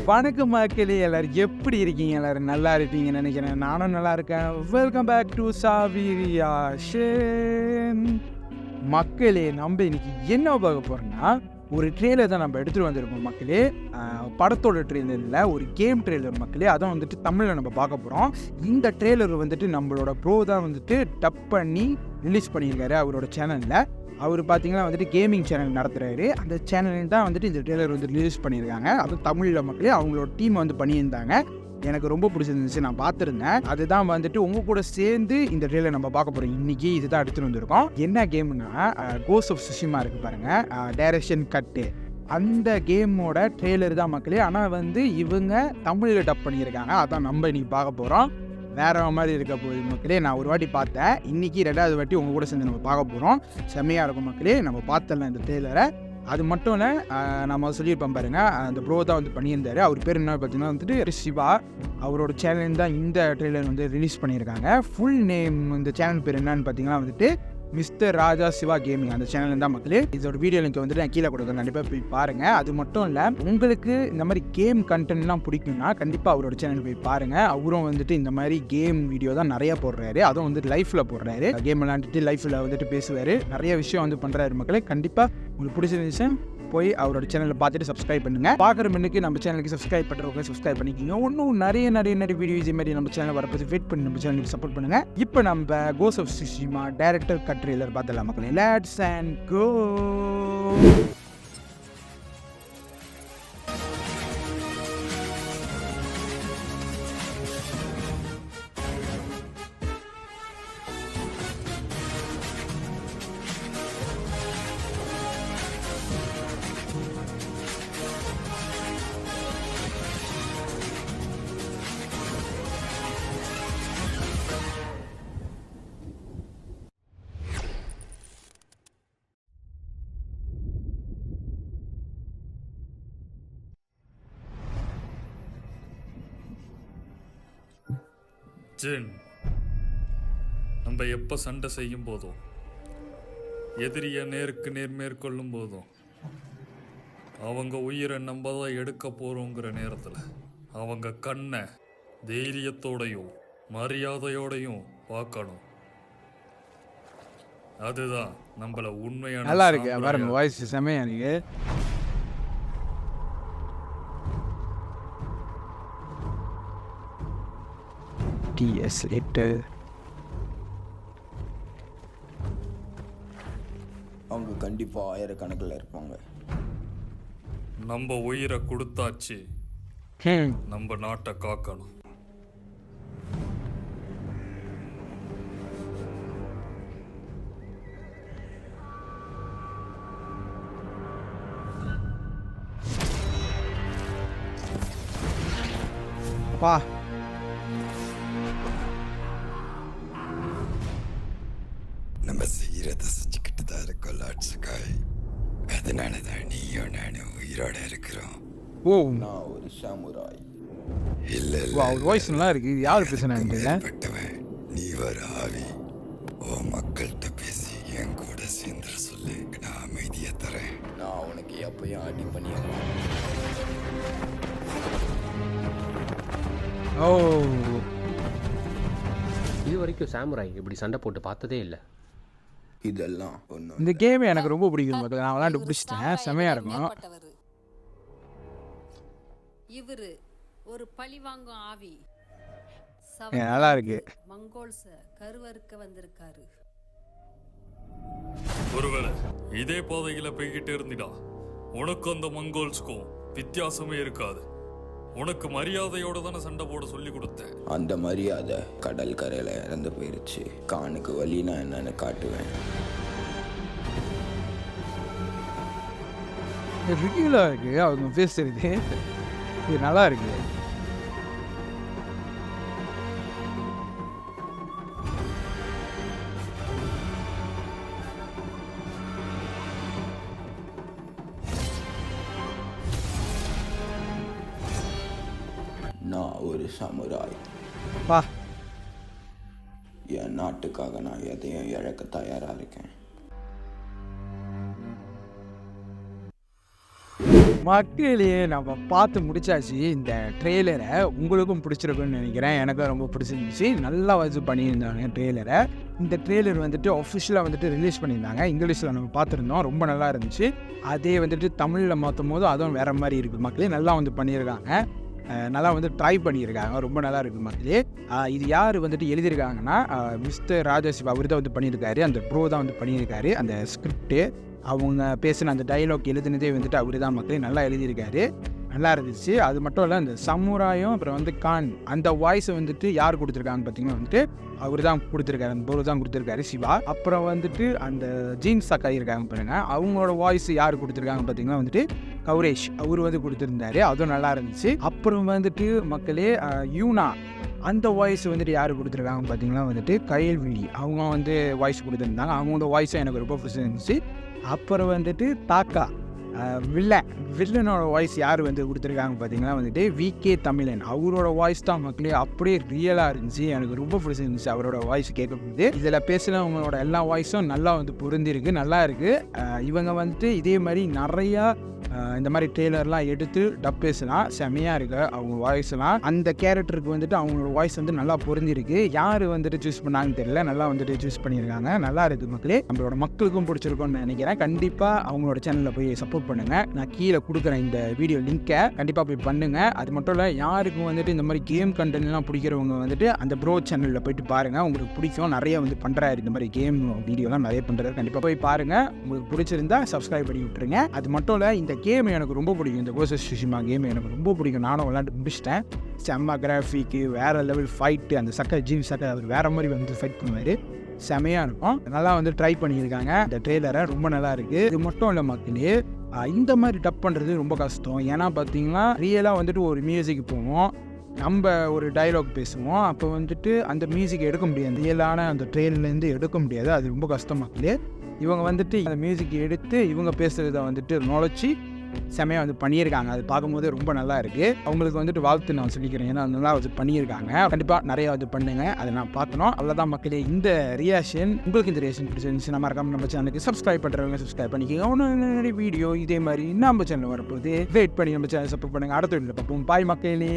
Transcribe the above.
வணக்கம் மக்களே, எல்லாரும் எப்படி இருக்கீங்க? எல்லாரும் நல்லா இருப்பீங்கன்னு நினைக்கிறேன். நானும் நல்லா இருக்கேன். வெல்கம் பேக் டு சாவிரியா ஷேன். மக்களே, நம்ம இன்னைக்கு என்ன பார்க்க போறோம்னா, ஒரு ட்ரெய்லர் தான் நம்ம எடுத்துகிட்டு வந்திருக்கோம் மக்களே. படத்தோட ட்ரெய்லர் இல்லை, ஒரு கேம் ட்ரெய்லர் மக்களே. அதான் வந்துட்டு தமிழில் நம்ம பார்க்க போகிறோம். இந்த ட்ரெய்லர் வந்துட்டு நம்மளோட ப்ரோ தான் வந்துட்டு டப் பண்ணி ரிலீஸ் பண்ணியிருக்காரு அவரோட சேனலில். அவர் பார்த்தீங்கன்னா வந்துட்டு கேமிங் சேனல் நடத்துகிறாரு. அந்த சேனலில் தான் வந்துட்டு இந்த ட்ரெய்லர் வந்து ரிலீஸ் பண்ணியிருக்காங்க. அதுவும் தமிழில் மக்களே. அவங்களோட டீம் வந்து பண்ணியிருந்தாங்க. எனக்கு ரொம்ப பிடிச்சிருந்துச்சு, நான் பார்த்துருந்தேன். அதுதான் வந்துட்டு உங்கள் கூட சேர்ந்து இந்த ட்ரெய்லர் நம்ம பார்க்க போகிறோம். இன்றைக்கி இதுதான் எடுத்துகிட்டு வந்திருக்கோம். என்ன கேம்னா கோஸ்ட் ஆஃப் சுஷிமா இருக்குது பாருங்கள், டைரக்ஷன் கட்டு. அந்த கேமோட ட்ரெய்லர் தான் மக்களே. ஆனால் வந்து இவங்க தமிழில் டப் பண்ணியிருக்காங்க. அதான் நம்ம இன்றைக்கி பார்க்க போகிறோம். வேறு மாதிரி இருக்க போகுது மக்களே. நான் ஒரு வாட்டி பார்த்தேன், இன்றைக்கி 2வது வாட்டி உங்கள் கூட சேர்ந்து நம்ம பார்க்க போகிறோம். செம்மையாக இருக்கும் மக்களே. நம்ம பார்த்துடலாம் இந்த ட்ரெய்லரை. அது மட்டும் இல்லை, நம்ம சொல்லியிருப்போம் பாருங்கள், அந்த ப்ரோ தான் வந்து பண்ணியிருந்தார். அவர் பேர் என்ன பார்த்தீங்கன்னா வந்துட்டு சிவா. அவரோட சேனல் தான் இந்த ட்ரெய்லர் வந்து ரிலீஸ் பண்ணியிருக்காங்க. ஃபுல் நேம் இந்த சேனல் பேர் என்னன்னு பார்த்தீங்கன்னா வந்துட்டு மிஸ்டர் ராஜா சிவா கேமிங். அந்த சேனல் தான் மக்களே. இதோட வீடியோ லிங்க் வந்துட்டு நான் கீழே கொடுக்குறேன், கண்டிப்பாக போய் பாருங்கள். அது மட்டும் இல்லை, உங்களுக்கு இந்த மாதிரி கேம் கண்டென்ட்லாம் பிடிக்கும்னா கண்டிப்பாக அவரோட சேனல் போய் பாருங்கள். அவரும் வந்துட்டு இந்த மாதிரி கேம் வீடியோ தான் நிறைய போடுறாரு. அதுவும் வந்துட்டு லைஃப்பில் போடுறாரு. கேம் விளாண்டுட்டு லைஃப்பில் வந்துட்டு பேசுவார். நிறைய விஷயம் வந்து பண்ணுறாரு மக்களே. கண்டிப்பாக உங்களுக்கு பிடிச்சிருந்துச்சு போய் அவரோட சேனலை பார்த்துட்டு சப்ஸ்கிரைப் பண்ணுங்கள். பார்க்குற முன்னுக்கு நம்ம சேனலுக்கு சப்ஸ்கிரைப் பண்ணுறவங்க சப்ஸ்கிரைப் பண்ணிக்கிங்க. இன்னும் நிறைய வீடியோ இதே மாதிரி நம்ம சேனல் வரப்போது வெயிட் பண்ணி நம்ம சேனலுக்கு சப்போர்ட் பண்ணுங்கள். இப்போ நம்ம Ghost of Tsushima director cut trailer பார்த்துடலாம் மக்களே. லெட்ஸ் அண்ட் கோ. ஜின், நம்ம எப்போ சண்டை செய்யும் போதும், எதிரியை நேருக்கு நேர் மேற்கொள்ளும் போதும், அவங்க உயிரை நம்ம தான் எடுக்க போகிறோங்கிற நேரத்தில் அவங்க கண்ணை தைரியத்தோடையும் மரியாதையோடையும் பார்க்கணும். அதுதான் நம்மள உண்மையான. நல்லா இருக்கு பாருங்க, வாய்ஸ் செமையா இருக்கு. அவங்க கண்டிப்பா ஆயிரக்கணக்கில் இருப்பாங்க. நம்ம உயிரை கொடுத்தாச்சு, நம்ம நாட்டை காக்கணும். பா நம்ம செய்யறத செஞ்சுக்கிட்டு தான் இருக்கோம் லாட்ஸுக்காய். அதனால தான் நீயும் நானும் உயிரோட இருக்கிறோம். ஓ, நான் ஒரு சாமுராய். இல்ல வாய்ஸ் நல்லா இருக்கு. இது யாரு பேசுனாங்க? நீ ஒரு ஆவி. ஓ மக்கள்கிட்ட பேசி என் கூட சேர்ந்துட சொல்லு, நான் அமைதியை தரேன். நான் உனக்கு எப்பயும் அடி பண்ணிடுறேன். ஓ, இது வரைக்கும் சாமுராய் இப்படி சண்டை போட்டு பார்த்ததே இல்லை. இதெல்லாம் ஒன்றும் இந்த கேம் எனக்கு ரொம்ப பிடிக்கும் மக்கள். நான் விளாண்டு பிடிச்சிட்டேன். செமையா இருக்கும். இவரு ஒரு பழி வாங்கும் ஆவி. நல்லா இருக்கு. மங்கோல்ஸ கருவறுக்க வந்திருக்காரு. ஒருவேளை இதே பாதையில போய்கிட்டு இருந்திடா, உனக்கும் அந்த மங்கோல்ஸ்க்கும் வித்தியாசமே இருக்காது. உனக்கு மரியாதையோட தானே சண்டை போட சொல்லி கொடுத்தேன். அந்த மரியாதை கடல் கரையில் இறந்து போயிருச்சு. கானுக்கு வலினா என்னன்னு காட்டுவேன். ரிகியூலா இருக்கு அவங்க பேசுறது. இது நல்லா இருக்கு. நான் ஒரு சாமுராய். பா, என் நாட்டுக்காக நான் எதையும் இழக்க தயாராக இருக்கேன். மக்களே நம்ம பார்த்து முடிச்சாச்சு இந்த ட்ரெய்லரை. உங்களுக்கும் பிடிச்சிருக்குன்னு நினைக்கிறேன். எனக்கும் ரொம்ப பிடிச்சிருந்துச்சு. நல்லா வச்சு பண்ணியிருந்தாங்க ட்ரெய்லரை. இந்த ட்ரெய்லர் வந்துட்டு ஒஃபிஷியலாக வந்துட்டு ரிலீஸ் பண்ணியிருந்தாங்க. இங்கிலீஷில் நம்ம பார்த்துருந்தோம், ரொம்ப நல்லா இருந்துச்சு. அதே வந்துட்டு தமிழில் மாற்றும் போது அதுவும் வேறு மாதிரி இருக்குது மக்களே. நல்லா வந்து பண்ணியிருக்காங்க, நல்லா வந்து ட்ரை பண்ணியிருக்காங்க, ரொம்ப நல்லா இருக்குது மக்களே. இது யார் வந்துட்டு எழுதியிருக்காங்கன்னா மிஸ்டர் ராஜசிவா அவர் தான் வந்து பண்ணியிருக்காரு. அந்த ப்ரோ தான் வந்து பண்ணியிருக்காரு. அந்த ஸ்கிரிப்டு அவங்க பேசின அந்த டைலாக் எழுதுனதே வந்துட்டு அவர் தான் மக்களே. நல்லா எழுதியிருக்காரு, நல்லா இருந்துச்சு. அது மட்டும் இல்லை, அந்த சமுராயும் அப்புறம் வந்து கான் அந்த வாய்ஸை வந்துட்டு யார் கொடுத்துருக்காங்கன்னு பார்த்தீங்கன்னா வந்துட்டு அவர் தான் கொடுத்துருக்காரு. அந்த ப்ரோ தான் கொடுத்துருக்காரு, சிவா. அப்புறம் வந்துட்டு அந்த ஜீன்ஸ் அக்கா இருக்காங்க பாருங்க, அவங்களோட வாய்ஸ் யார் கொடுத்துருக்காங்க பார்த்தீங்கன்னா வந்துட்டு கௌரேஷ் அவர் வந்து கொடுத்துருந்தாரு. அதுவும் நல்லா இருந்துச்சு. அப்புறம் வந்துட்டு மக்களே யூனா அந்த வாய்ஸ் வந்துட்டு யார் கொடுத்துருக்காங்க பார்த்தீங்கன்னா வந்துட்டு கயல்விழி அவங்க வந்து வாய்ஸ் கொடுத்துருந்தாங்க. அவங்களோட வாய்ஸும் எனக்கு ரொம்ப பிடிச்சிருந்துச்சு. அப்புறம் வந்துட்டு தாக்கா வில்லனோட வாய்ஸ் யார் வந்து கொடுத்துருக்காங்க பார்த்தீங்கன்னா வந்துட்டு விகே தமிழன் அவரோட வாய்ஸ் தான் மக்களே. அப்படியே ரியலாக இருந்துச்சு, எனக்கு ரொம்ப பிடிச்சிருந்துச்சு அவரோட வாய்ஸ் கேட்கும்போது. இதில் பேசுகிறவங்களோட எல்லா வாய்ஸும் நல்லா வந்து பொருந்திருக்கு, நல்லா இருக்குது. இவங்க வந்துட்டு இதே மாதிரி நிறையா இந்த மாதிரி ட்ரெய்லர்லாம் எடுத்து டப் பேசலாம், செமையாக இருக்குது அவங்க வாய்ஸ்லாம். அந்த கேரக்டருக்கு வந்துட்டு அவங்களோட வாய்ஸ் வந்து நல்லா பொருந்திருக்கு. யார் வந்துட்டு சூஸ் பண்ணாங்கன்னு தெரியல, நல்லா வந்துட்டு சூஸ் பண்ணியிருக்காங்க, நல்லா இருக்குது மக்களே. நம்மளோட மக்களுக்கும் பிடிச்சிருக்கும்னு நினைக்கிறேன். கண்டிப்பாக அவங்களோட சேனலில் போய் சப்போர்ட் பண்ணுங்கள். நான் கீழே கொடுக்குறேன் இந்த வீடியோ லிங்க்கை, கண்டிப்பாக போய் பண்ணுங்கள். அது மட்டும் இல்லை, யாருக்கும் வந்துட்டு இந்த மாதிரி கேம் கண்டென்ட்லாம் பிடிக்கிறவங்க வந்துட்டு அந்த ப்ரோ சேனலில் போயிட்டு பாருங்கள், உங்களுக்கு பிடிக்கும். நிறைய வந்து பண்ணுறாரு இந்த மாதிரி கேம் வீடியோலாம் நிறைய பண்ணுறாரு, கண்டிப்பாக போய் பாருங்கள். உங்களுக்கு பிடிச்சிருந்தா சப்ஸ்கிரைப் பண்ணி விட்டுருங்க. அது மட்டும் இல்லை, இந்த கேம் எனக்கு ரொம்ப பிடிக்கும். இந்த கோஸ்ட் ஆஃப் ட்சுஷிமா கேம் எனக்கு ரொம்ப பிடிக்கும். நானும் விளையாண்டு முடிச்சிட்டேன். செம்ம கிராஃபிக்கு, வேறு லெவல் ஃபைட்டு. அந்த ஜீவ் சக்கை அவர் வேறு மாதிரி வந்து ஃபைட் பண்ணுவார், செமையாக இருக்கும். நல்லா வந்து ட்ரை பண்ணியிருக்காங்க இந்த ட்ரெய்லரை, ரொம்ப நல்லா இருக்குது. இது மட்டும் இல்லை மக்களே, இந்த மாதிரி டப் பண்ணுறது ரொம்ப கஷ்டம். ஏன்னா பார்த்தீங்கன்னா ரியலாக வந்துட்டு ஒரு மியூசிக் போவோம், நம்ம ஒரு டைலாக் பேசுவோம், அப்போ வந்துட்டு அந்த மியூசிக் எடுக்க முடியாது, ரியலான அந்த ட்ரெயின்லேருந்து எடுக்க முடியாது. அது ரொம்ப கஷ்டம் மக்களே. இவங்க வந்துட்டு அந்த மியூசிக் எடுத்து இவங்க பேசுகிறத வந்துட்டு நுழைச்சி செமையாக வந்து பண்ணியிருக்காங்க. அது பார்க்கும்போது ரொம்ப நல்லா இருக்குது. அவங்களுக்கு வந்துட்டு வாழ்த்து நான் சொல்லிக்கிறேன், ஏன்னா நல்லா வந்து பண்ணியிருக்காங்க. கண்டிப்பாக நிறையா வந்து பண்ணுங்க, அதை நான் பார்க்கணும். அவ்வளோதான் மக்களே இந்த ரியாக்ஷன். உங்களுக்கு இந்த ரியாக்ஷன் பிடிச்சிருந்துச்சு நம்ம மறக்காம நம்ம சேனலுக்கு சப்ஸ்கிரைப் பண்ணுறவங்க சப்ஸ்கிரைப் பண்ணிக்கோங்க. ஒன்று வீடியோ இதே மாதிரி நம்ம சேனல் வரப்போகுது, வெயிட் பண்ணி நம்ம சேனல் சப்போர்ட் பண்ணுங்கள். அடுத்த வீடியோவில் பார்ப்போம். பாய் மக்களே.